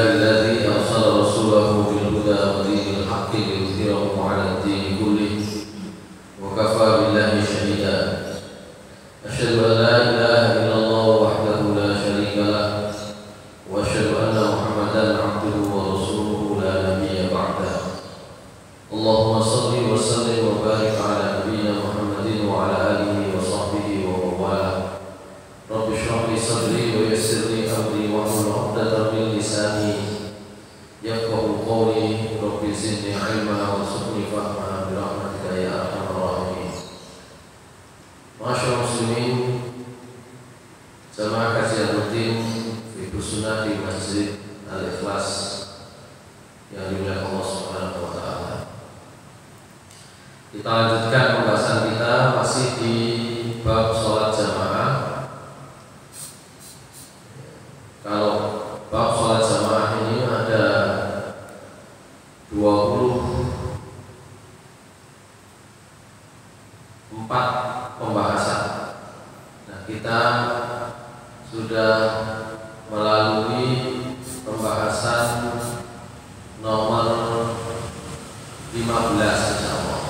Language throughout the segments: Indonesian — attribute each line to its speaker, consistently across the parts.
Speaker 1: Alhamdulillahilladzi arsala rasulahu bil huda wa dinil haqqi liyudhhirahu 'ala ad-dini kullih wa kafaa billahi shahida. Asyhadu an la ilaha illallah wahdahu la syarika lah wa asyhadu anna Muhammadan 'abduhu wa rasuluhu la nabiyya ba'dah. Allahumma shalli wa sallim wa barik 'ala nabiyyina Muhammadin wa 'ala alihi wa sahbihi wa wala. Rabbi shrah li sadri wa yassir li amri wa hlul 'uqdatam min lisani yafqahu qawli. Rabbi zidni 'ilma warzuqni fahma bi rahmatika ya arhamar rahimin. Masyaallah muslimin, jamaah kajian rutin Fiqh Sunnah di Masjid Al-Ikhlas yang dimuliakan Allah Subhanahu wa taala. Kita lanjutkan pembahasan kita masih di bab sholat jamaah. Kalau bab sholat jamaah ini ada 24 pembahasan. Nah, kita sudah melalui pembahasan nomor 15 insyaallah.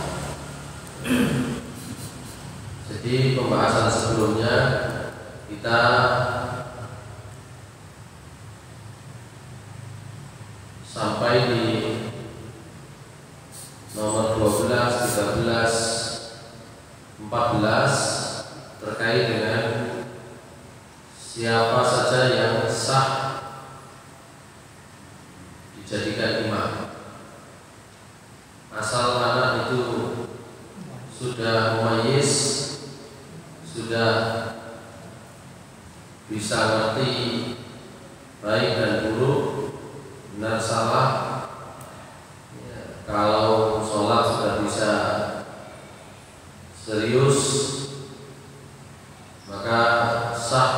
Speaker 1: Jadi pembahasan sebelumnya kita sampai di nomor 12, 13, 14 terkait dengan siapa saja yang sah dijadikan imam, asal anak itu sudah mumayyiz, sudah bisa ngerti baik dan buruk, benar salah. Kalau sholat sudah bisa serius, maka sah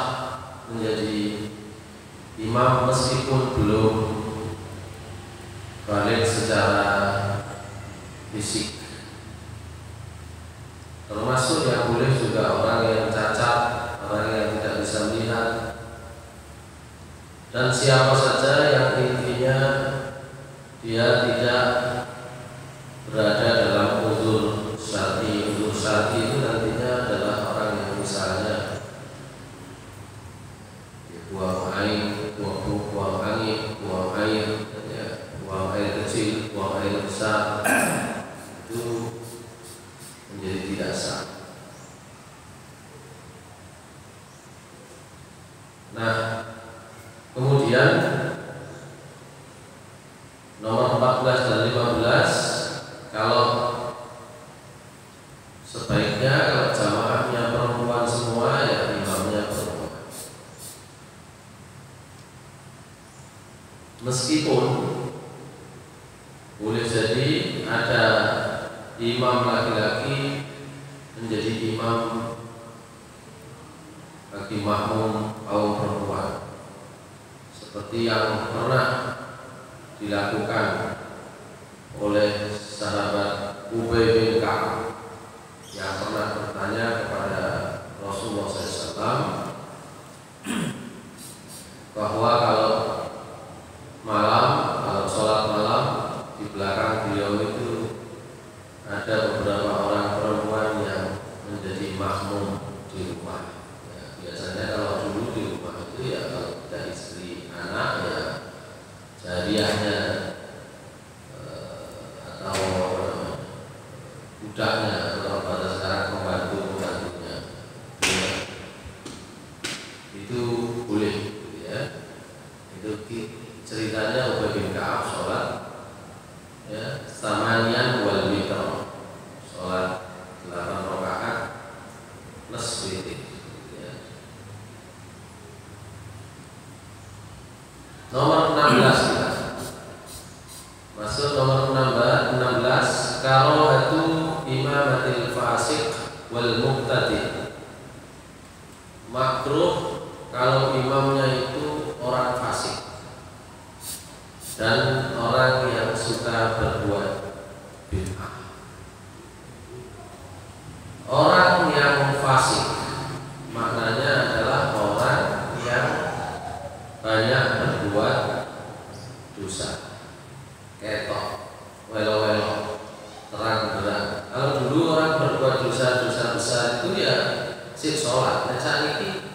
Speaker 1: menjadi imam meskipun belum balik secara fisik. Termasuk yang boleh juga orang yang cacat, orang yang tidak bisa melihat, dan siapa saja yang intinya dia tidak berada dalam uzur syar'i. Uzur syar'i itu nantinya adalah orang yang misalnya buang air, buang angin, buang air, buang air kecil, buang air besar, itu menjadi tidak sah. Nah, kemudian nomor 14 dan 15, kalau sebaiknya kalau jamaahnya perempuan semua, ya imamnya perempuan. Meskipun boleh jadi ada imam laki-laki menjadi imam bagi makmum kaum perempuan, seperti yang pernah dilakukan oleh sahabat Ubay bin Ka'ab yang pernah bertanya kepada Rasulullah SAW bahwa kalau sholat malam di belakang beliau itu ada beberapa orang perempuan yang menjadi makmum di rumah. Ya, biasanya kalau dulu di rumah itu ya kalau tidak istri anak ya jariahnya atau budaknya, atau pada sekarang pembantunya ya, itu boleh ya. Itu ceritanya Ubay bin Ka'ab sholat ya samanian wal witr, sholat 8 rakaat plus witir ya. Nomor 16 kita masuk. Nomor 16, karahatu imamatil fasik wal muqtadi. Makruh kalau imamnya itu orang fasik dan orang yang suka berbuat bid'ah. Orang yang fasik maknanya adalah orang yang banyak berbuat dosa, ketok, welo-welo, terang-terang. Kalau dulu orang berbuat dosa-dosa besar itu ya sik sholat, nah saat ini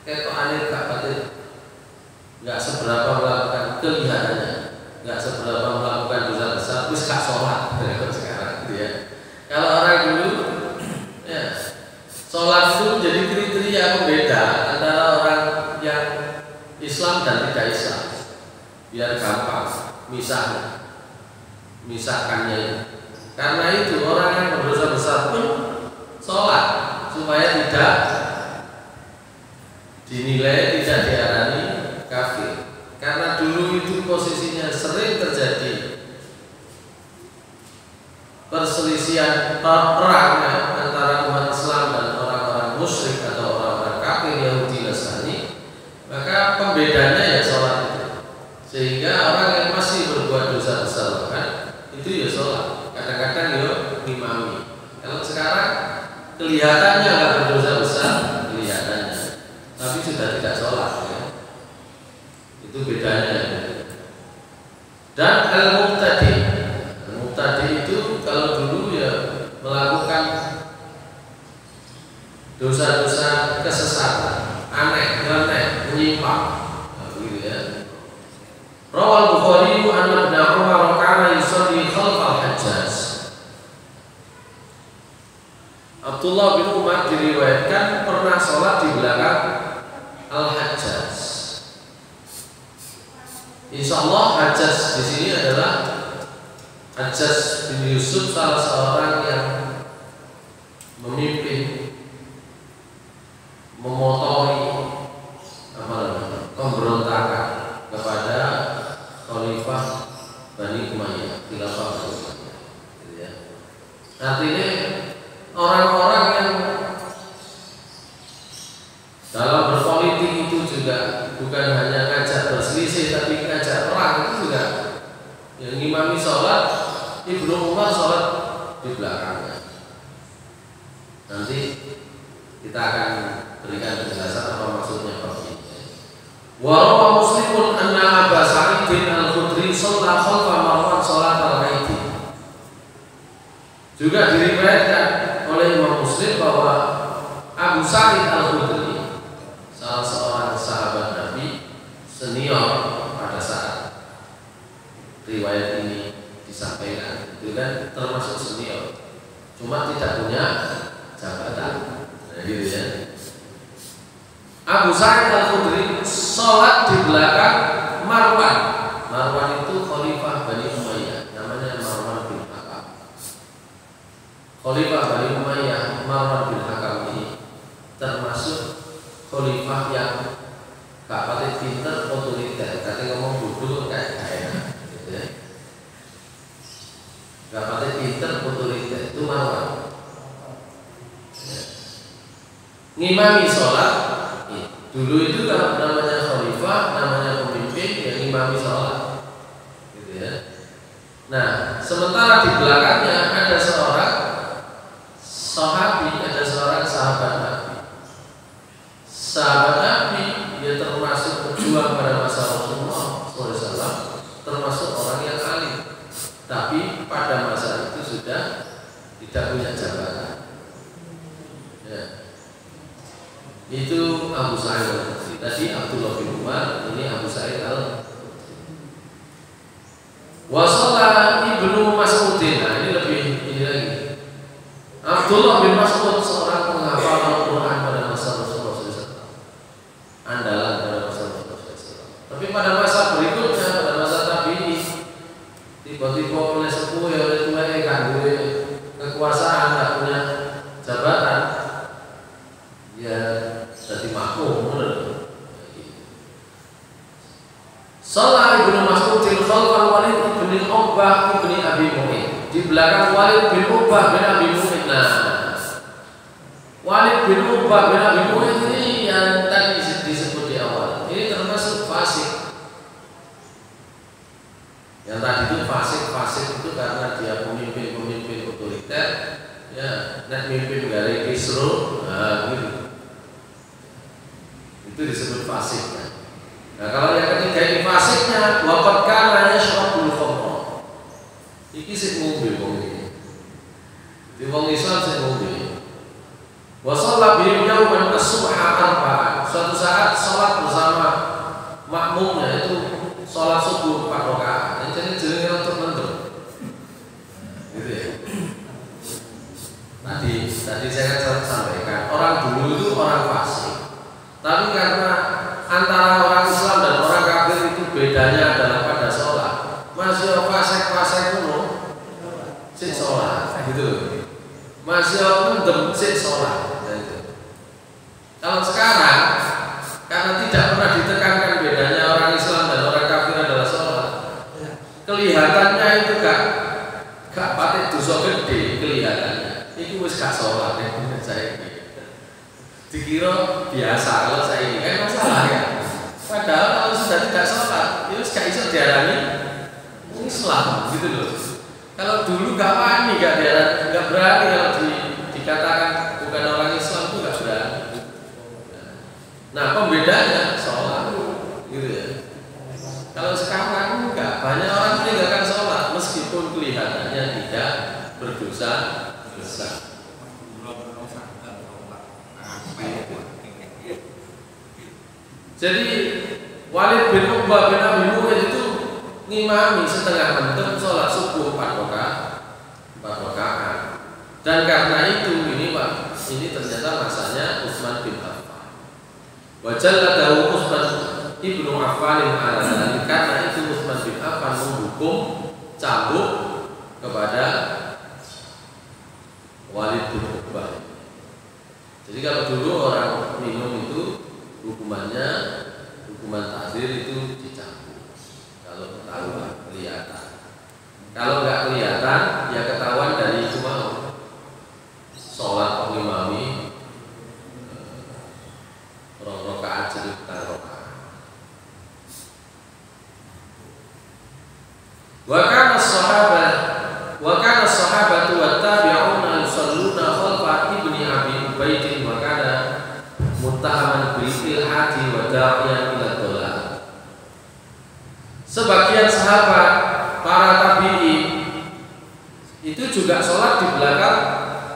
Speaker 1: ketok aneh gak batin, nggak seberapa melakukan kelihatannya, nggak seberapa melakukan dosa besar, terus gak sholat sekarang gitu ya. Kalau orang dulu ya sholat itu jadi kriteria pembeda antara orang yang Islam dan tidak Islam, biar gampang misahkannya. Karena itu orang yang berdosa besar pun sholat supaya tidak dinilai, tidak diarani kafir. Karena dulu itu posisinya sering terjadi perselisihan perangnya antara umat Islam dan orang-orang musyrik atau orang-orang kafir Yahudi Nasrani, maka pembedanya ya sholat itu. Sehingga orang yang masih berbuat dosa besar bahkan itu ya sholat, kadang-kadang ya ngimami. Kalau sekarang kelihatannya nggak berdosa besar, kelihatannya, tapi sudah tidak sholat ya. Itu bedanya. Dan al-muqtadi itu kalau dulu ya melakukan dosa-dosa kesesatan, aneh, menyimpang, gitu ya. Rawal Bukhari an Ibnu Umar kana yusalli khalfal Hajjaj. Abdullah bin Umar diriwayatkan pernah sholat di belakang Al-Hajjaj. Insyaallah Hajjaj di sini adalah Hajjaj bin Yusuf, salah seorang yang memimpin, memotori pemberontakan kepada Khalifah Bani Umayyah, Khilafah Bani Umayyah, gitu ya. Artinya orang-orang yang dalam berpolitik itu juga bukan hanya ngajak berselisih, tapi ngajak perang itu juga. Yang ngimami sholat, Ibnu Umar sholat di belakangnya. Nanti kita akan berikan penjelasan apa maksudnya bab ini. Wa rawa Muslimun anna Aba Sa'id al-Khudri shalla khalfa Marwan sholat al-Aid. Juga diriwayatkan oleh Imam Muslim bahwa Abu Sa'id al-Khudri, salah seorang sahabat Nabi senior pada saat riwayat ini disampaikan, itu kan termasuk senior, cuma tidak punya jabatan, gitu ya. Abu Sa'id al-Khudri sholat di belakang Marwan. Marwan itu Khalifah Bani Umayyah, namanya Marwan bin Hakam. Khalifah Bani Umayyah, Marwan bin Hakam ini termasuk Khalifah yang gak pakai pinter, otoriter. Tadi ngomong bodoh kayak enak. Gak pakai pinter, otoriter, itu Marwan. Ngimami sholat, dulu itu kalau namanya khalifah, namanya pemimpin, ya ngimami sholat, gitu ya. Nah, sementara di belakangnya ada seorang sahabi, ada seorang sahabat Nabi. Sahabat Nabi, dia termasuk pejuang pada masa Rasulullah SAW, termasuk orang yang alim, tapi pada masa itu sudah tidak punya jabatan. Ya. Itu Abu Sa'id al-Khudri. Tadi Abdullah bin Umar, ini Abu Sa'id al-Khudri. Wa shalla Ibnu Mas'udin. Nah, ini lagi. Abdullah bin Mas'ud seorang penghafal Al-Qur'an pada masa Rasulullah SAW. Andalan pada masa Rasulullah SAW. Tapi pada masa berikutnya, pada masa tabi'in, tiba-tiba oleh sepuh ya oleh tua kan kekuasaan, nggak punya jabatan, ya jadi makmum. Salah Ibnu Mas'ud khalfal Walid bin Uqbah bin Abi Mu'in, di belakang Walid bin Uqbah bin Abi Mu'in. Nah, Walid bin Uqbah bin Abi Mu'in ini yang tadi disebut di awal, ini termasuk fasik. Yang tadi itu fasik itu karena dia pemimpin otoriter, ya, nek mimpin dari Kisro, nah gitu. Itu disebut fasik. Nah, kalau yang ketiga ini fasiknya, waqad kana sik ngombe wong iki. Di wong Islam sik ngombe. Wa shalla bihim yauman as-subha arba'an. Suatu saat salat bersama makmumnya itu salat subuh 4 rakaat. Jadi jenenge untuk mendem. Gitu ya. Tadi saya kan sampaikan, orang dulu itu orang fasik. Tapi karena antara orang Islam dan orang kafir itu bedanya adalah pada sholat. Masih fasik dulu, sik sholat, gitu. Masih mendem sik sholat. Kalau sekarang, karena tidak pernah ditekankan bedanya orang Islam dan orang kafir adalah sholat, kelihatannya itu gak pakai dosa gede kelihatannya. Itu wis gak sholat ya, saya ini. Dikira biasa kalau saya ini kan masalah ya. Padahal kalau sudah tidak sholat, itu gak bisa diarani Islam gitu loh. Kalau dulu gak wani, gak berani kalau dikatakan bukan orang Islam itu gak berani. Nah pembedanya sholat gitu ya. Kalau sekarang enggak, banyak orang meninggalkan sholat meskipun kelihatannya tidak berdosa besar. Jadi Walid bin Uqbah bin Abi Mu'ayth itu ngimami setengah mendem sholat subuh 4 rakaat. Dan karena itu ini ternyata masanya Utsman bin Affan. Wajalladahu Utsman ibnu Affan al-Adani, karena itu Utsman bin Affan menghukum cambuk kepada Walid bin Uqbah. Jadi kalau dulu orang minum itu hukuman takzir itu dicambuk. Kalau ketahuan kelihatan. Kalau nggak kelihatan ya ketahuan dari itu mau sholat pengimami rakaat jadi rakaat. Wa kana as-sahabatu wat-tabi'una yusalluna khalfa ibni Abi Ubaid wa kana muttahaman bil ilhadi wa da'iyan ila dhalal. Sebagian sahabat para tabi'in itu juga sholat di belakang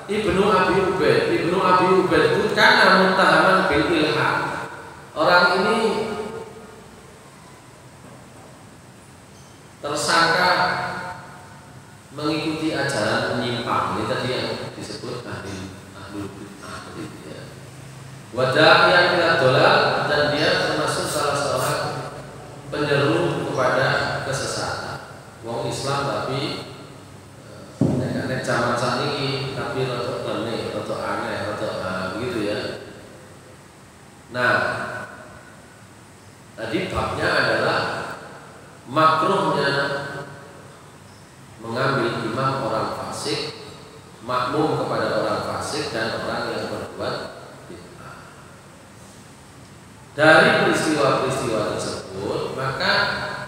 Speaker 1: Ibnu Abi Ubaid. Ibnu Abi Ubaid itu karena muttahaman bil ilhad. Orang ini tersangka mengikuti ajaran menyimpang. Ini tadi yang disebut ahlul bid'ah ya. Wada'iyan ila dhalal, dan dia termasuk salah seorang penyeru kepada kesesatan. Wong Islam tapi nek zaman sakniki tapi rada aneh, begitu ya. Nah, tadi babnya adalah makruhnya mengambil imam orang fasik, makmum kepada orang fasik dan orang yang berbuat bid'ah. Dari peristiwa-peristiwa tersebut maka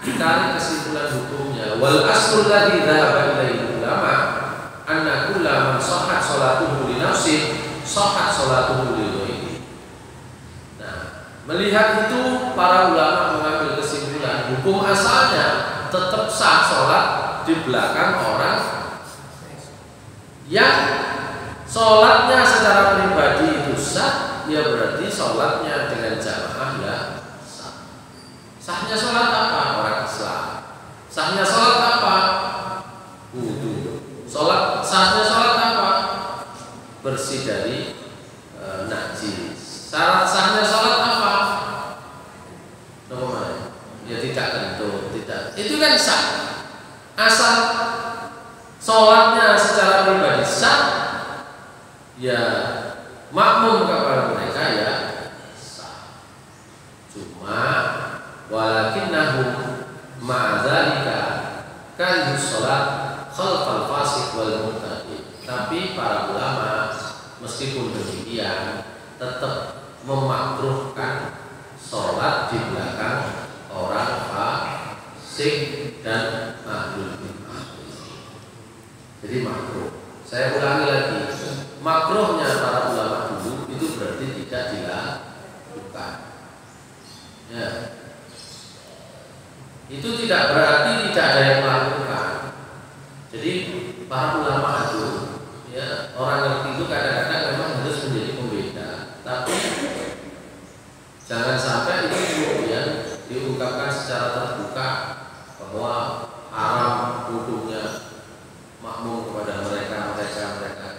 Speaker 1: ditarik kesimpulan hukumnya. Wal aslul ladzi dzahaba ilaihi ulama anna kullu man shahhat sholatuhu li nafsihi shahhat sholatuhu li ghairihi. Nah, melihat itu para ulama mengambil kesimpulan hukum asalnya tetap sah sholat di belakang orang yang sholatnya secara pribadi itu sah, ya berarti sholatnya dengan jamaah ya sah. Sahnya sholat apa? Orang Islam. Sahnya sholat apa? Wudu. Sahnya sholat apa? Bersih dari najis. Sahnya sholat apa? Nomor ya tidak tentu, tidak. Itu kan sah. Asal sholatnya secara pribadi sah, ya makmum kepada mereka ya sah. Cuma walakinnahu ma'adzalika kan sholat khalfal fasik wal mubtadi. Tapi para ulama meskipun demikian tetap memakruhkan sholat di belakang orang fasik dan ahlul bid'ah. Jadi makruh. Saya ulangi lagi, makruhnya para ulama dulu itu berarti tidak dilakukan. Ya. Itu tidak berarti tidak ada yang melakukan. Jadi bahwa haram hukumnya makmum kepada mereka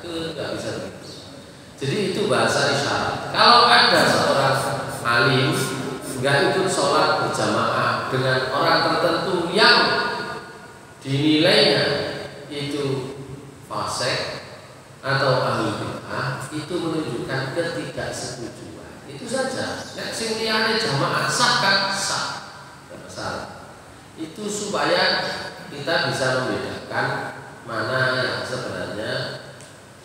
Speaker 1: itu nggak bisa begitu. Jadi itu bahasa isyarat. Kalau ada seorang alim nggak ikut sholat berjamaah dengan orang tertentu yang dinilainya itu fasik atau ahli bid'ah, itu menunjukkan ketidaksetujuan. Itu saja. Nek sing liyane jamaah sah kan sah, tidak masalah. Itu supaya kita bisa membedakan mana yang sebenarnya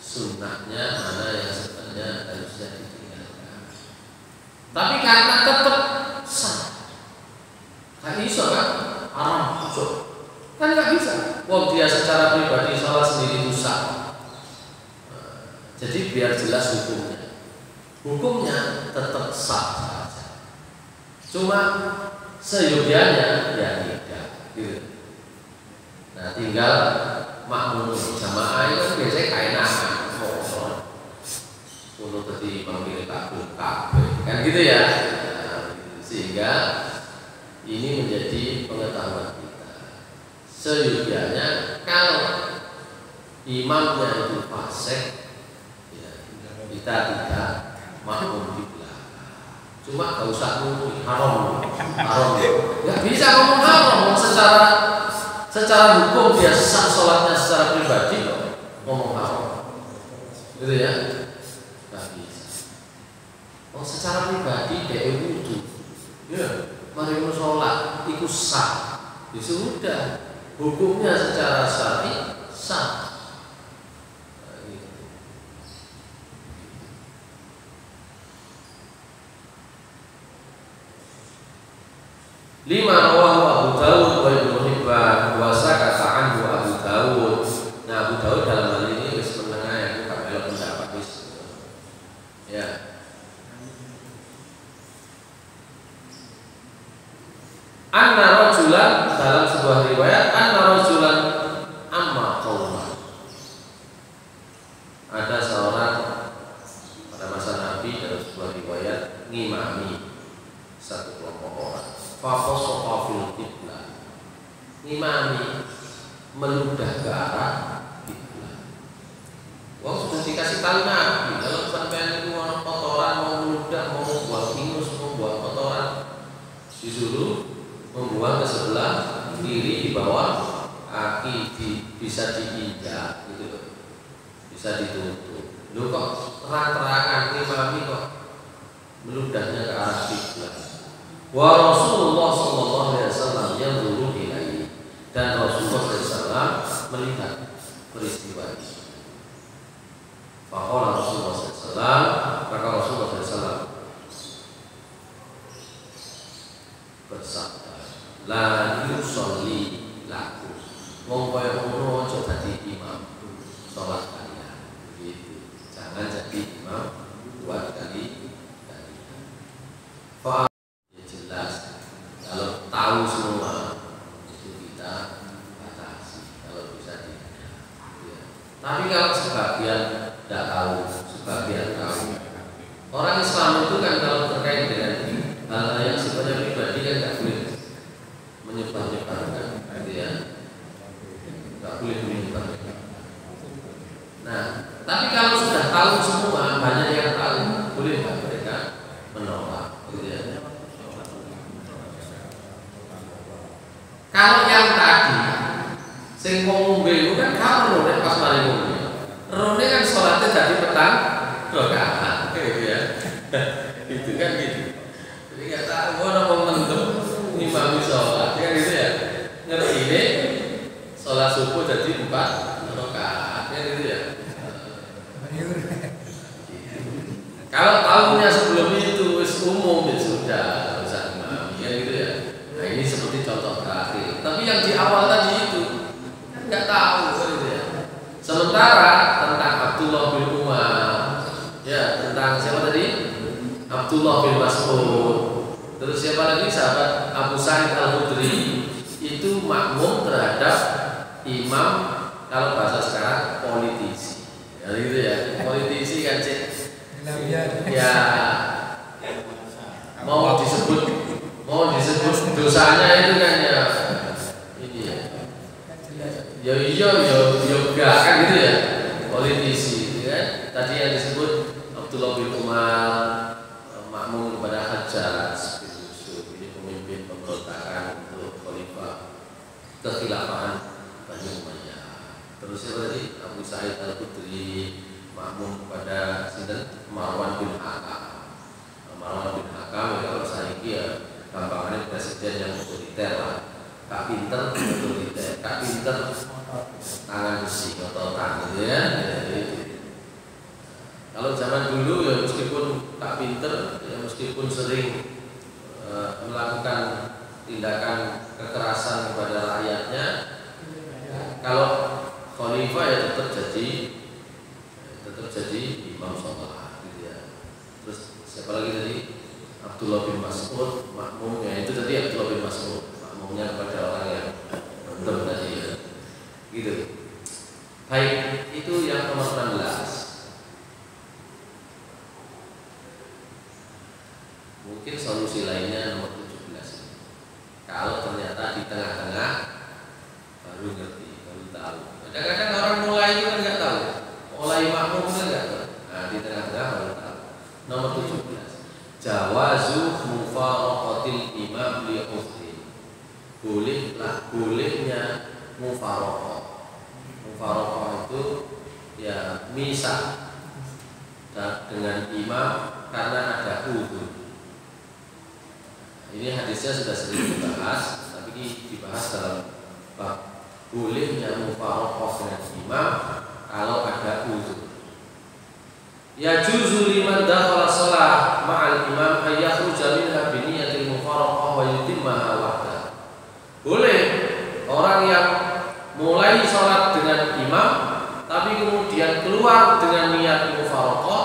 Speaker 1: sunnahnya, mana yang sebenarnya harusnya ditinggalkan. Tapi karena tetap sah, kan iso kan haram kan nggak bisa. Wong dia secara pribadi sholat sendiri itu sah. Jadi biar jelas hukumnya tetap sah saja. Cuma seyogianya ya tidak. Gitu. Nah tinggal makmum jamaah itu biasanya kainangan, untuk tadi memilih kabel kan gitu ya. Nah, sehingga ini menjadi pengetahuan kita. Seyogianya kalau imamnya itu fasik, ya, kita tidak makmum di belakang. Cuma gak usah ngomong haram. Gak bisa ngomong haram secara hukum dia sah sholatnya secara pribadi kok ngomong haram, gitu ya. Gak bisa. Oh secara pribadi dia wudu, ya, mari sholat itu sah, ya sudah. Hukumnya secara syar'i sah. Lima rawahu Abu Dawud wa Ibnu Hibban wa sakata anhu Abu Dawud. Nah Abu Dawud dalam hal ini wis menengah ya, bukan melok pendapat wis. Ya. Anna rajulan, dalam sebuah riwayat anna rajulan amma qauman. Ada seorang pada masa Nabi dalam sebuah riwayat ngimami satu kelompok orang. Fafosofa fil qiblah, ngimami meludah ke arah qiblah. Wong sudah dikasih tahu Nabi kalau sampai itu mau kotoran, mau meludah, mau membuang ingus, mau membuang kotoran, disuruh membuang ke sebelah kiri di bawah kaki, bisa diinjak gitu, bisa ditutup. Lu kok terang-terangan ngimami kok meludahnya ke arah qiblah. Wa Rasulullah sallallahu alaihi wasallam yanzuru ilaihi, dan Rasulullah SAW melihat peristiwa ini. Faqala Rasulullah SAW, maka Rasulullah SAW bersabda, la yusolli laku, wong kaya ngono aja dadi imam salat kalian. Gitu. Jangan jadi imam buat kalian. Kalau tahu semua itu kita batasi, kalau bisa tidak. Ya. Tapi kalau sebagian tidak tahu, sebagian tahu. Orang Islam itu kan kalau terkait dengan hal yang sifatnya pribadi kan tidak boleh menyebar-nyebarkan, gitu ya. Tidak boleh menyebarkan. Nah, tapi kalau sudah tahu semua, banyak yang tahu, boleh nggak mereka menolak, gitu ya. Kalau yang tadi sing ngombe itu kan kamu nek pas mari ngombe. Rone kan salatnya jadi petang rakaat gitu ya. Itu kan gitu. Jadi enggak tahu ono momentum imam salat kan gitu ya. Ngerti ini salat subuh jadi 4 rakaat kan gitu ya. Kalau tahunya sebelum itu wis umum ya sudah usah imam ya gitu ya. Nah ini seperti contoh terakhir. Tapi yang di awal tadi itu kan nggak tahu gitu ya. Sementara tentang Abdullah bin Umar, ya tentang siapa tadi? Abdullah bin Mas'ud. Terus siapa lagi sahabat Abu Sa'id Al-Khudri, itu makmum terhadap imam, kalau bahasa sekarang politisi. Ya gitu ya. Politisi kan cek. Ya mau disebut dosanya itu kan ya ini Ya iya enggak kan gitu ya. Politisi gitu kan. Tadi yang disebut Abdullah bin Umar makmum kepada Hajjaj gitu. Ini pemimpin pemberontakan untuk khalifah kekhilafahan Bani Umayyah. Terus tadi Abu Sa'id Al-Khudri makmum kepada sinten Marwan bin Hakam. Marwan bin Hakam ya kalau saya ya gampangannya presiden yang otoriter lah. Kak pinter otoriter, kak pinter tangan besi atau tangan gitu ya. Jadi, kalau zaman dulu ya meskipun kak pinter ya meskipun sering melakukan tindakan kekerasan kepada rakyatnya, kalau khalifah ya tetap jadi imam sholat gitu ya. Terus siapa lagi tadi? Abdullah bin Mas'ud makmumnya itu tadi Abdullah bin Mas'ud makmumnya kepada orang yang benar tadi ya. Gitu. Baik, itu yang nomor 16. Mungkin solusi lainnya nomor 17. Kalau ternyata di tengah-tengah baru ngerti, baru tahu. Kadang-kadang orang mulai itu kan nggak tahu. Mulai makmum kan nggak tahu. Nah di tengah-tengah baru tahu. Nomor 17. Jawazu mufaraqatil imam li ukhti. Bolehnya mufaraqah. Mufaraqah itu ya misah dengan imam karena ada uzur. Ini hadisnya sudah sering dibahas, tapi ini dibahas dalam bab bolehnya mufaraqah dengan imam kalau ada uzur. Ya juzu liman dakhala shalah ma'al imam ay yakhruja minha bi niyatil mufaraqah wa yutimmaha wahda. Boleh orang yang mulai salat dengan imam tapi kemudian keluar dengan niat mufaraqah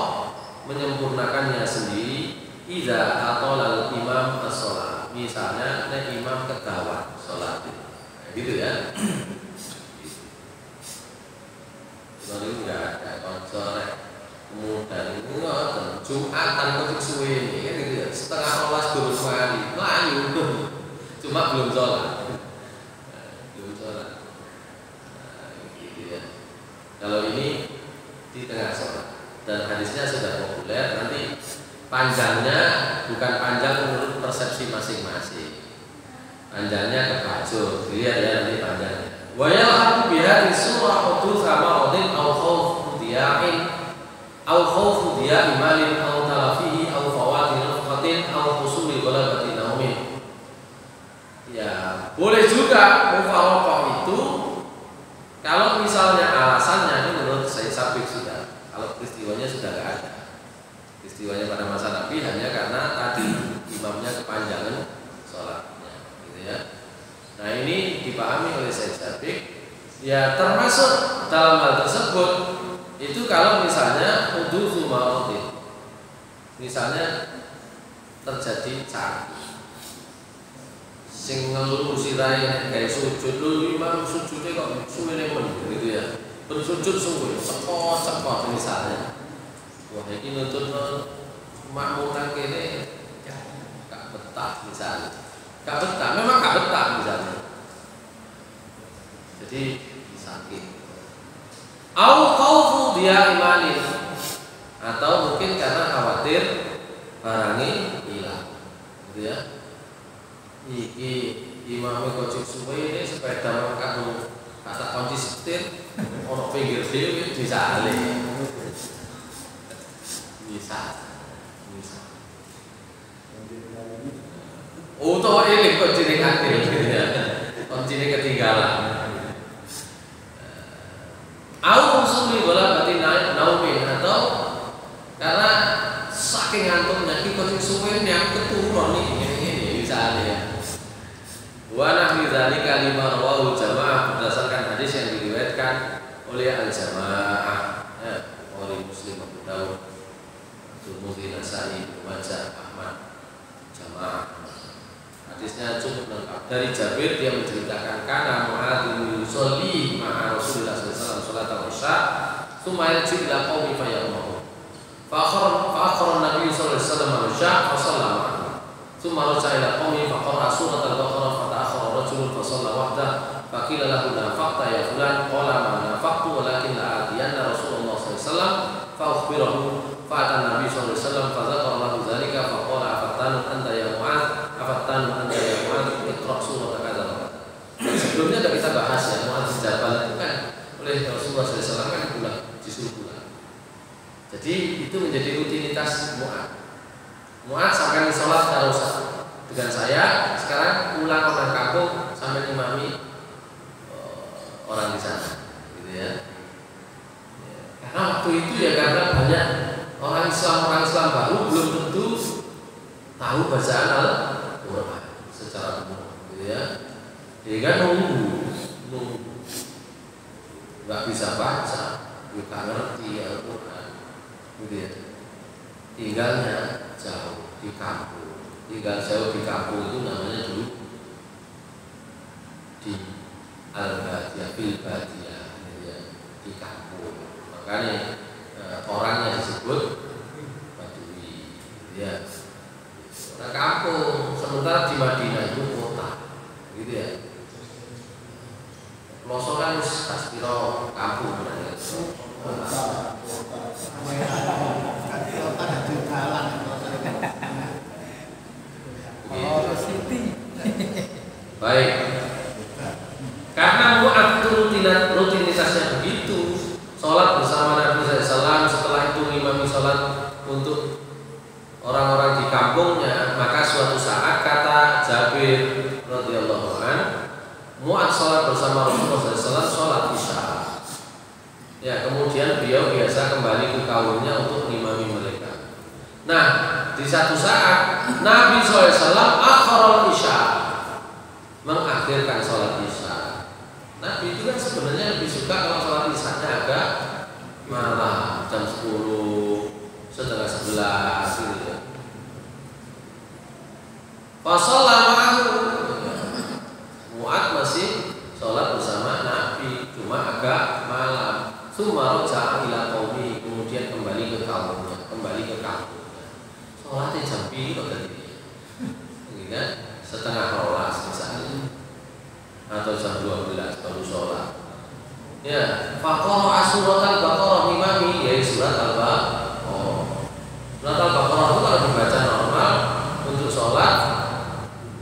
Speaker 1: menyempurnakannya sendiri idza atala imam as-shalah. Misalnya imam kegawat salat. Gitu ya. Kalau enggak ada konsolek kemudian itu ngoten Jumatan kok suwe ini kan gitu ya. Setengah 12 durung mari, mlayu. Cuma belum sholat. Belum sholat. Gitu ya. Kalau ini di tengah sholat dan hadisnya sudah populer, nanti panjangnya bukan panjang menurut persepsi masing-masing. Panjangnya kebajur, lihat ya nanti panjangnya. Wa yalhaqu biha surah utu sama udin au khauf diyain au khaufu diya imalin au talafihi au fawati nafqatin au husuli ghalabati naumin. Ya, boleh juga mufaraqah itu kalau misalnya alasannya ini menurut saya sabik sudah. Kalau peristiwanya sudah enggak ada. Peristiwanya pada masa Nabi hanya karena tadi imamnya kepanjangan salatnya, gitu ya. Nah, ini dipahami oleh Syekh Sabik. Ya, termasuk dalam hal tersebut itu kalau misalnya hudutsu maradin, misalnya terjadi sakit sing ngelulu sirahe nek gawe sujud lho imam sujude kok suwene men gitu ya. Bersujud sungguh cepot misalnya. Wah iki nuntutno makmum nang kene gak betah misalnya. Gak betah, memang gak betah misalnya. Jadi sakit. Au khaufu dia imanin, atau mungkin karena khawatir barangnya hilang, gitu ya. Iki imamnya kocok suwe ini sepeda kamu kata kunci setir, ono pinggir dhewe disale. Bisa. Utawa ini kuncine katil, kuncine ketinggalan. Au usuli ghalabati naumin, atau karena saking ngantuknya iki kucing suwe yang keturun ini bisa ya. Wa nahwi dzalika lima rawahu jamaah berdasarkan hadis yang diriwayatkan oleh al-jamaah ya, oleh Muslim, Abu Dawud, Tirmidzi, Nasa'i, Ibnu Majah, Ahmad, jamaah. Hadisnya cukup lengkap. Dari Jabir dia menceritakan kana Mu'adz yusolli ma'a Rasulillah sallallahu alaihi wasallam salat al-isya, tsumma yarji ila qaumi fayaqulu. Fa akhara Nabi sallallahu alaihi wasallam al-isya fa shalla ma'ahu. Tsumma raja'a ila qaumi fa qara'a surat al-Baqarah fa ta'akhkhara rajulun fa shalla wahdahu Faqila lahu nafaqta ya fulan qala ma nafaqtu walakin la atiyanna Rasulullah sallallahu alaihi wasallam fa ukhbirahu fa atan Nabi sallallahu alaihi wasallam fa dzakara lahu dzalika fa qala afattanu anta ya Mu'adz afattanu anta ya Mu'adz iqra surah kadza. Sebelumnya sudah kita bahas ya, Mu'adz bin Jabal itu kan oleh Rasulullah sallallahu alaihi wasallam kan pulang, disuruh pulang. Jadi itu menjadi rutinitas Mu'adz. Mu'adz sampai sholat tidak usah dengan saya, sekarang pulang orang kampung sampai imami orang di sana, gitu ya. Karena waktu itu ya karena banyak orang Islam baru belum tentu tahu bacaan Al-Quran secara umum, gitu ya. Sehingga nunggu, nggak bisa baca, nggak ngerti Al-Quran, gitu ya. Tinggalnya jauh di kampung, tinggal jauh di kampung itu namanya dulu di Al-Badiyah, Bil-Badiyah, ya, di kampung. Makanya orangnya disebut Badui, ya. Orang kampung, sementara di Madinah itu kota, gitu ya. Pelosok kan piro kampung, ya. Baik. Karena Mu'adz rutinitasnya begitu, sholat bersama Nabi SAW, setelah itu ngimami sholat untuk orang-orang di kampungnya, maka suatu saat kata Jabir radhiyallahu anhu, Mu'adz sholat bersama Rasulullah SAW, sholat isya. Ya, kemudian beliau biasa kembali ke kaumnya untuk ngimami mereka. Nah, di satu saat Nabi SAW akhiral isya, mengakhirkan sholat isya. Nabi itu kan sebenarnya lebih suka kalau sholat isyanya agak malam, jam 10, setengah 11 gitu ya. Fasalamahu, Mu'adz masih sholat bersama Nabi, cuma agak malam. Tsumma raja'a ila qaumi, kemudian kembali ke kampungnya. Sholatnya jam piro tadi? Gitu kan? Setengah 12 misalnya, atau jam 12 baru sholat. Ya, faqara surat al-Baqarah imami, yaitu surat al-Baqarah. Surat al-Baqarah itu kalau dibaca normal untuk sholat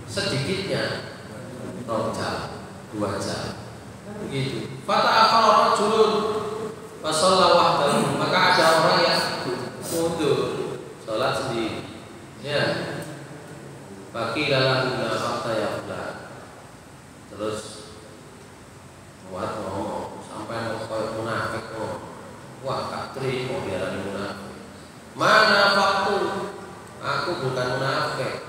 Speaker 1: sedikitnya 2 jam, begitu. Fata'akhara rajulun fasalla wahdahu, maka ada orang yang mundur sholat sendiri. Ya, bagi dalam fakta ya udah. Terus buat ngomong sampai mau kayak munafik, wah katri mau diarani munafik. Mana faktu? Aku bukan munafik,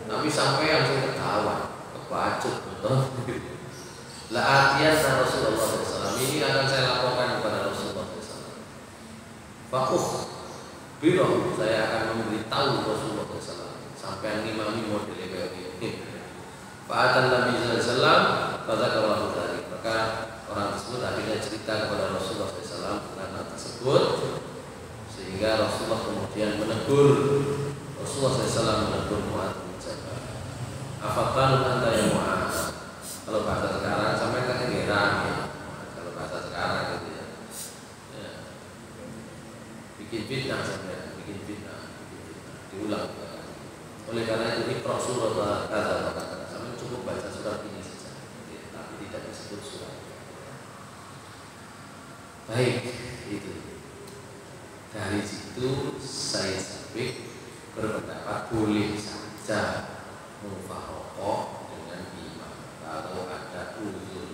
Speaker 1: tapi sampai yang saya ketawa, kebacut betul. La atiyan Rasulullah SAW, ini akan saya laporkan kepada Rasulullah SAW. Fakuh biroh, saya akan memberitahu Rasulullah SAW sampai yang imami model kayak gini. Fa'atan Nabi SAW fadzakarahu dzalik, maka orang tersebut akhirnya cerita kepada Rasulullah SAW tentang hal tersebut, sehingga Rasulullah kemudian menegur, Rasulullah SAW menegur Mu'adz bin Jabal. Afattanu anta ya Mu'adz. Kalau bahasa sekarang sampai kan heran ya. Kalau bahasa sekarang gitu ya. Ya. Bikin fitnah sampai, bikin fitnah. Diulang. Oleh karena itu Iqra surah kata sampai cukup baca surat ini saja, ya, tapi tidak disebut surat. Baik, itu. Dari situ saya Sabik berpendapat boleh saja mufaroqah dengan imam kalau ada uzur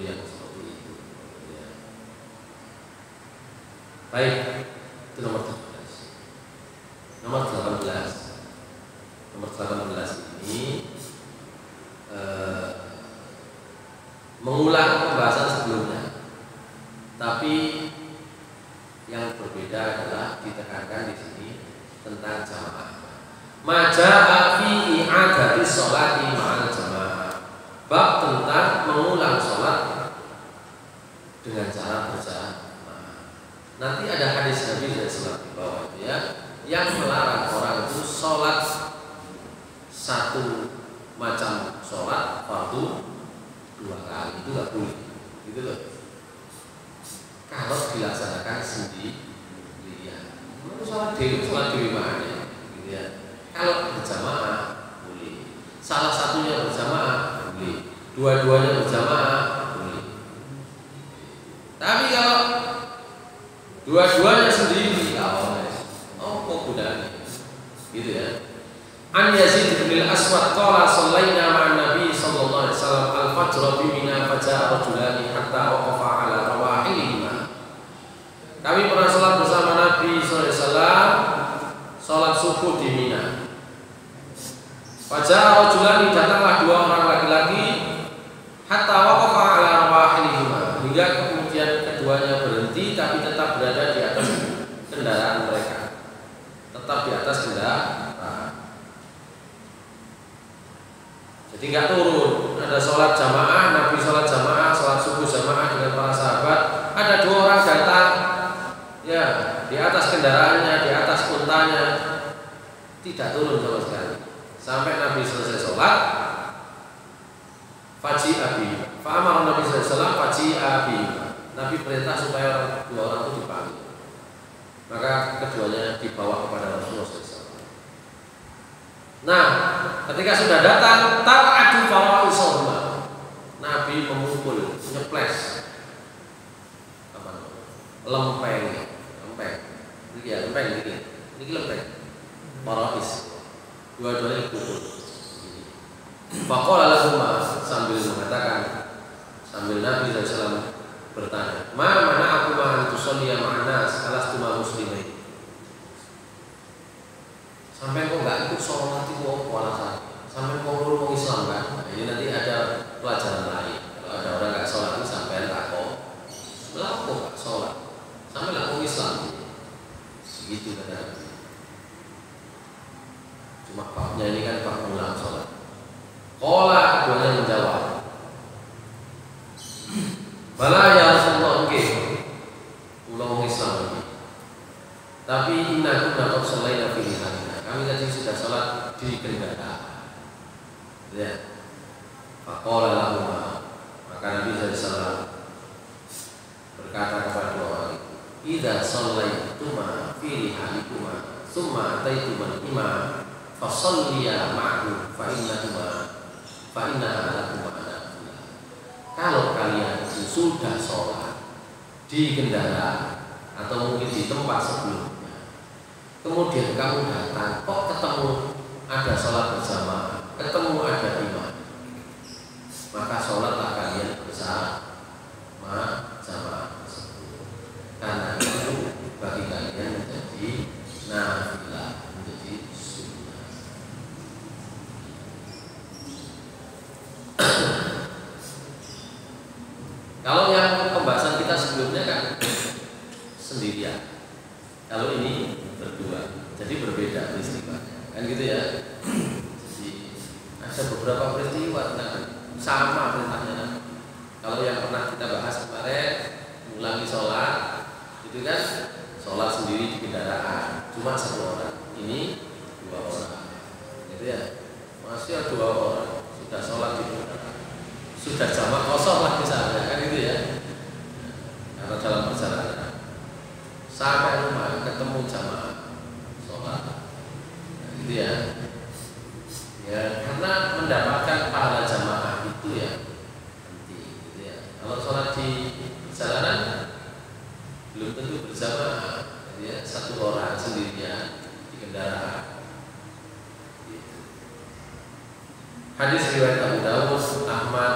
Speaker 1: yang seperti itu. Ya. Baik, itu nomor 17. Nomor 18 ini mengulang pembahasan sebelumnya, tapi yang berbeda adalah ditekankan di sini tentang jamaah. Maja'a fi i'adati sholati ma'al jamaah, bab tentang mengulang sholat dengan cara berjamaah. Nanti ada hadis Nabi SAW di bawah itu ya, yang melarang orang itu sholat satu macam sholat fardu 2 kali itu nggak boleh, gitu loh. Kalau dilaksanakan sendirian, sholat dewi mana, gitu ya. Kalau berjamaah boleh, salah satunya berjamaah boleh, dua-duanya berjamaah boleh. Tapi kalau dua-duanya sendiri, kok gunanya, gitu ya. An Yazid bin Aswad qala sallaina ma'an Nabi sallallahu alaihi wasallam al-fajr bi Mina faja'a rajulani hatta waqafa ala rawahilihima. Kami pernah salat bersama Nabi sallallahu alaihi wasallam salat subuh di Mina. Faja'a rajulani, datanglah 2 orang laki-laki hatta waqafa ala rawahilihima, hingga kemudian keduanya berhenti tapi tetap berada di atas kendaraan mereka. Tetap di atas kendaraan. Jadi nggak turun. Ada sholat jamaah, Nabi sholat jamaah, sholat subuh jamaah dengan para sahabat. Ada 2 orang datang, ya, di atas kendaraannya, di atas untanya, tidak turun sama sekali. Sampai Nabi selesai sholat, faji abi, fa'amar Nabi SAW faji abi. Nabi perintah supaya 2 orang itu dipanggil. Maka keduanya dibawa kepada Rasulullah SAW. Nah, ketika sudah datang, ta'adu fara'isahuma, Nabi memukul, nyeples lempeng. Ini ya lempeng ini lempeng. Fara'is. Dua-duanya dipukul. Faqala lahuma, sambil mengatakan, sambil Nabi SAW bertanya, "Ma mana'akuma an tusalliya ma'an nas alastuma muslimin?" Sampai kok nggak ikut sholat itu alasan? Sampai kok belum Islam kan? Nah, ini nanti ada pelajaran lain. Kalau ada orang nggak sholat itu sampai takut, lah kok nggak sholat? Sampai lah Islam, gitu kan? Cuma babnya ini kan bab ulang sholat. Qala, keduanya menjawab, "Bala ya Rasulullah, nggih. Ulang Islam ini. Tapi inna kunna qad shallaina fi rihalina. Kami tadi sudah sholat di kendaraan." Ya. Faqala lahuma, maka Nabi SAW berkata kepada 2 orang itu, "Idza shallaituma fi rihalikuma, tsumma ataituma al-imam, fa shalliya ma'hu fa innaha lakum anafila." Kalau kalian sudah sholat di kendaraan atau mungkin di tempat sebelumnya, kemudian kamu datang, kok ketemu ada sholat bersama, ketemu ada imam, maka sholatlah kalian bersama jamaah tersebut. Karena itu bagi kalian menjadi nafilah, menjadi sunnah. Kalau yang pembahasan kita sebelumnya kan sendirian, kalau ini berdua, jadi berbeda peristiwanya, kan gitu ya. Jadi ada beberapa peristiwa sama perintahnya. Kalau yang pernah kita bahas kemarin, mengulangi sholat, itu kan sholat sendiri di kendaraan, cuma 1 orang. Ini 2 orang, gitu ya. Masih ada 2 orang sudah sholat di kendaraan, sudah jamaah kosong lah misalnya, kan gitu ya. Karena dalam perjalanan sampai rumah ketemu jamaah sholat, gitu ya. Ya, karena mendapatkan pahala jamaah itu ya penting, gitu ya. Kalau sholat di perjalanan belum tentu berjamaah, gitu ya. 1 orang sendirian di kendaraan. Gitu. Hadis riwayat Abu Dawud, Ahmad,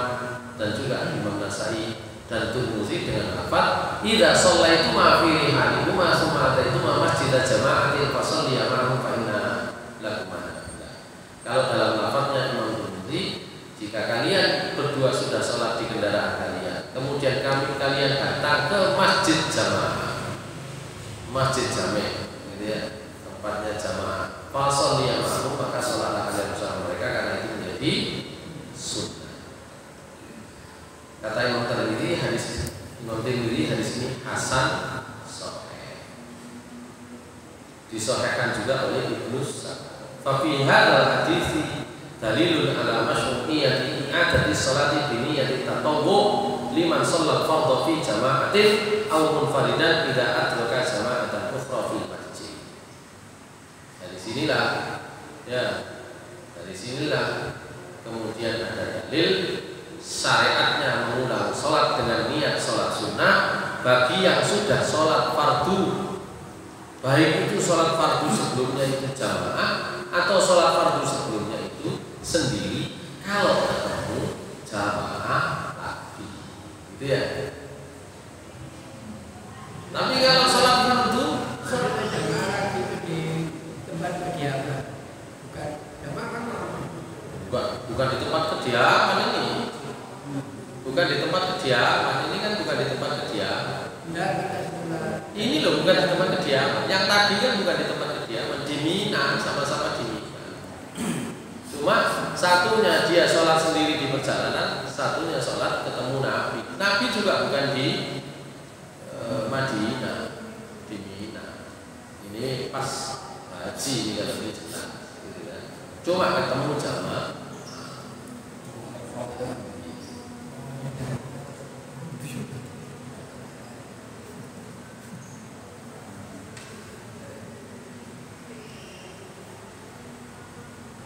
Speaker 1: dan juga Imam Nasai dan Tirmidzi dengan lafaz, "Idza shallaituma fi rihalikuma tsumma ataituma masjida jama'atin fa shalliya ma'ahum fa inna lakum." Kalau dalam lafaznya Imam Tirmidzi, jika kalian berdua sudah sholat di kendaraan kalian, kemudian kalian datang ke masjid jamaah, masjid jami', gitu ya, tempatnya jamaah, fa shalliya ma'ahum, maka sholatlah kalian bersama mereka, karena itu menjadi sunnah. Kata Imam Tirmidzi, hadis ini hasan sahih. Disahihkan juga oleh Ibnu Sa'd. Fa fi hadzal hadis dalilun ala masyru'iyyati i'adati sholati bi niyyati tatawwu liman shallal fardhu fi jama'atin aw munfaridan idza adraka jama'atan ukhra fil masjid. Dari sinilah kemudian ada dalil syariatnya mengulang sholat dengan niat sholat sunnah bagi yang sudah sholat fardu, baik itu sholat fardu sebelumnya itu jamaah atau sholat fardu sebelumnya itu sendiri kalau ketemu jamaah lagi, gitu ya. Tapi kalau sholat fardu
Speaker 2: jamaah itu di tempat kediaman, bukan jamaah kan
Speaker 1: bukan di tempat kediaman ini. Bukan di tempat kediaman, ini kan bukan di tempat kediaman. Ini loh bukan di tempat kediaman. Yang tadi kan bukan di tempat kediaman, di Mina, sama-sama di Mina. Cuma satunya dia sholat sendiri di perjalanan, satunya sholat ketemu Nabi. Nabi juga bukan di Madinah, di Mina. Ini pas haji ini kalau ini jelas, gitu kan. Cuma ketemu jamaah.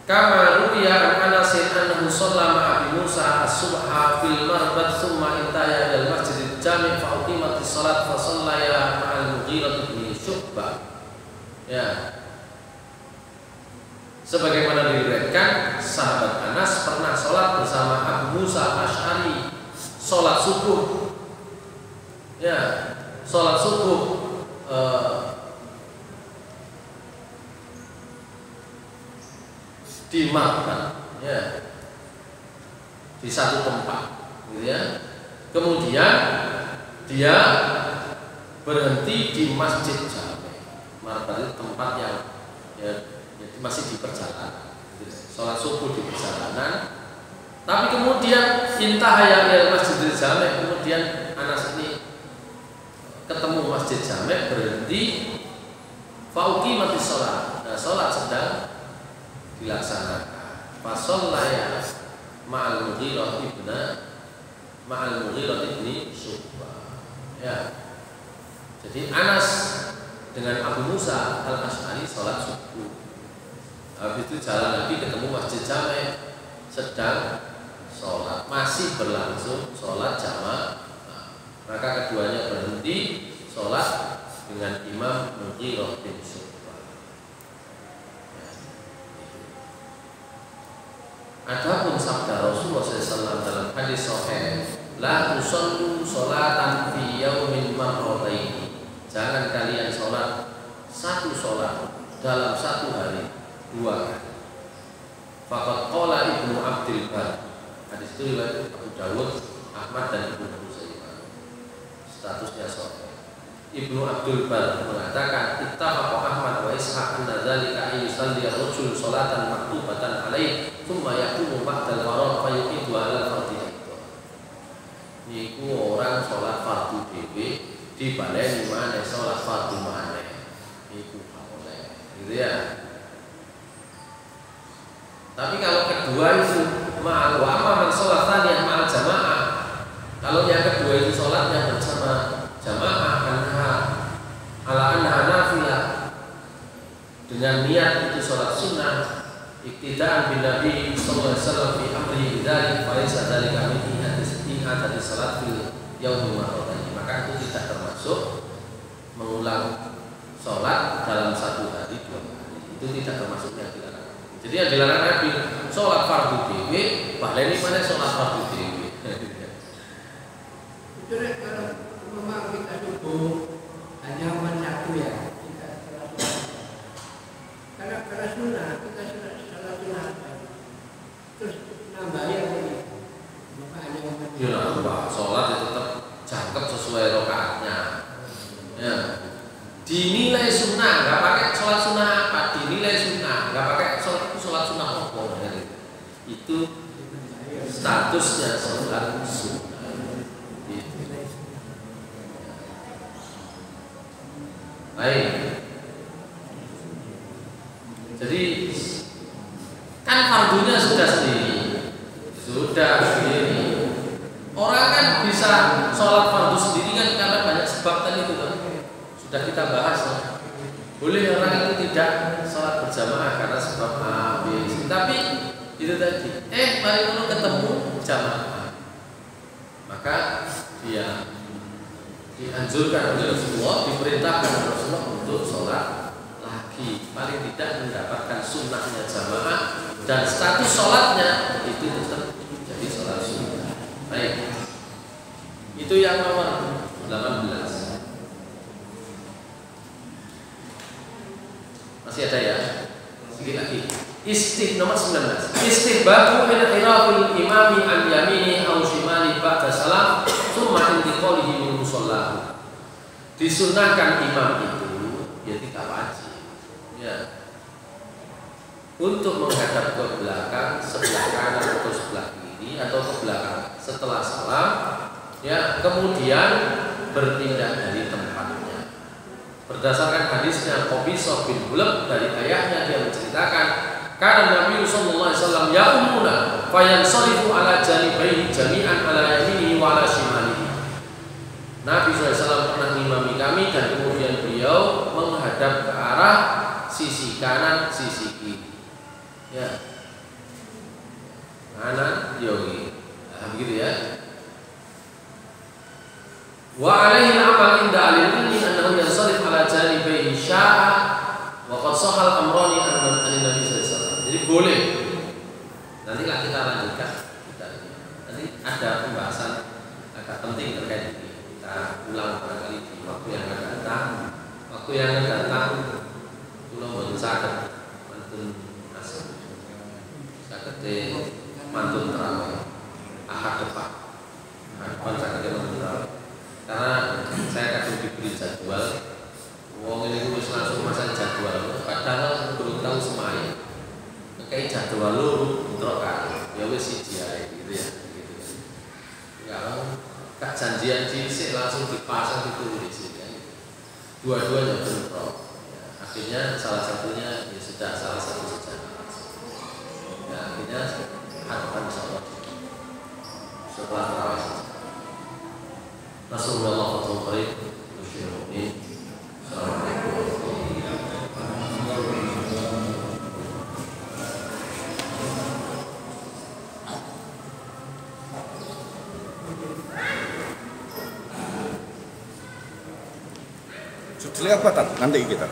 Speaker 1: Kama ruwiya an Anas annahu shalla ma'a Abi Musa as-subha fil marbat thumma intaya ila al-masjid al-jami' fa uqimatis shalat fa shallaya ma'al Mughirah bin Syu'bah. Ya. Sebagaimana diriwayatkan, sahabat Anas pernah sholat bersama Abu Musa Asy'ari, sholat subuh. Ya, sholat subuh di Makkah, ya, di satu tempat, gitu ya. Kemudian dia berhenti di Masjid Jami'. Makkah itu tempat yang ya, masih di perjalanan, sholat subuh di perjalanan. Tapi kemudian intahaya ila Masjid Jami', kemudian Anas ini ketemu Masjid Jami', berhenti, fauqimatis sholat. Nah, sholat sedang dilaksanakan. Fasallaya ma'al Mughirah ibni Syu'bah. Ya. Jadi Anas dengan Abu Musa al-Asy'ari sholat subuh. Habis itu jalan lagi ketemu Masjid Jami', sedang sholat, masih berlangsung sholat jamaah. Maka keduanya berhenti sholat dengan Imam Mughirah bin Syu'bah. Adapun sabda Rasulullah SAW dalam hadis sahih, la tusallu sholatan fi yaumin marrataini. Jangan kalian sholat satu sholat dalam satu hari dua kali. Faqad qala Ibnu Abdul Bar. Hadis itu riwayat Abu Dawud, Ahmad dan Ibnu Huzaimah. Statusnya sahih. Ibnu Abdul Bar mengatakan, ittafaqa Ahmad wa Ishaq anna dzalika yusalli ar-rajul sholatan maktubatan alaihi thumma yaqumu ba'dal farad fa yuqidu 'ala al-fardhi. Niku orang sholat fardu dhewe dibaleni maneh sholat fardu maneh. Niku boleh. Gitu ya. Tapi kalau kedua itu ma'al wa man sholat tsaniyah ma'al jamaah. Kalau yang kedua itu sholatnya bersama jamaah ala anha nafilah, dengan niat itu sholat sunnah, iktidaan bin Nabi sallallahu alaihi wasallam fi amri bidzalik, falaysa dzalika min ihadati salat fil yaumil marrataini. Maka itu tidak termasuk mengulang sholat dalam satu hari dua hari. Itu tidak termasuk yang dilarang. Jadi yang dilarang Nabi sholat fardu dhewe, baleni mana sholat fardu dhewe.
Speaker 2: Itu kalau memang kita subuh hanya satu ya, kita sholat sunnah. Karena sunnah kita sholat sunnah, terus nambah ya lagi. Maka hanya
Speaker 1: ya nambah sholat itu tetap jangkep sesuai rakaatnya. Ya. Dinilai sunnah, nggak pakai sholat sunnah apa, dinilai sunnah, nggak pakai sholat itu sholat sunnah apa. Itu statusnya sholat sunnah. Baik. Jadi kan fardunya sudah bisa sholat fardu sendiri kan karena banyak sebab tadi itu kan sudah kita bahas loh. Boleh orang itu tidak sholat berjamaah karena sebab A, B, C. Tapi itu tadi, mari dulu ketemu jamaah, maka dia dianjurkan oleh Rasulullah, diperintahkan oleh Rasulullah untuk sholat lagi, paling tidak mendapatkan sunnahnya jamaah dan status sholatnya itu tetap jadi sholat sunnah. Baik, itu yang nomor 18. Masih ada ya? Sedikit lagi. Nomor 19. Istihbabu inhirafil imami an yamini aw shimali ba'da salam tsumma intiqalihi min mushallahu. Disunahkan imam itu ya tidak wajib. Ya. Untuk menghadap ke belakang, sebelah kanan atau sebelah kiri atau ke belakang setelah salam, ya, kemudian berpindah dari tempatnya. Berdasarkan hadisnya Qabisah bin Hulab dari ayahnya, dia menceritakan karena Nabi sallallahu alaihi wasallam ya'umuna fayansarifu ala janibaihi jami'an ala yaminihi wa ala shimalihi. Nabi SAW pernah mengimami kami dan kemudian beliau menghadap ke arah sisi kanan, sisi kiri. Ya, kanan, yogi, begitu ya. Wa alaihi al-amal inda al-ilmi annahu yansarif ala janibaihi sya'a wa qad sahal amrani an Nabi sallallahu alaihi wasallam. Jadi boleh. Nantilah kita lanjutkan. Nanti ada pembahasan agak penting terkait ini. Kita ulang barangkali di waktu yang akan datang. Waktu yang akan datang kula mboten saged mantun asal. Saged mantun terawih. Ahad depan. Ahad depan saged mantun terawih. Karena saya kadang diberi jadwal, wong ini wis langsung masang jadwal, padahal belum tahu semuanya. Kayak jadwal lu bentrok kan, ya wis siji ae gitu ya. Gitu. Kalau tak janjian dhisik langsung dipasang ditulis ya. Dua-duanya bentrok. Ya, akhirnya salah satunya ya sudah salah satu saja. Ya, akhirnya hadapan insyaallah setelah tarawih. Rasulullah sallallahu alaihi wasallam. Assalamualaikum warahmatullahi
Speaker 3: wabarakatuh. Sudah apa nanti kita?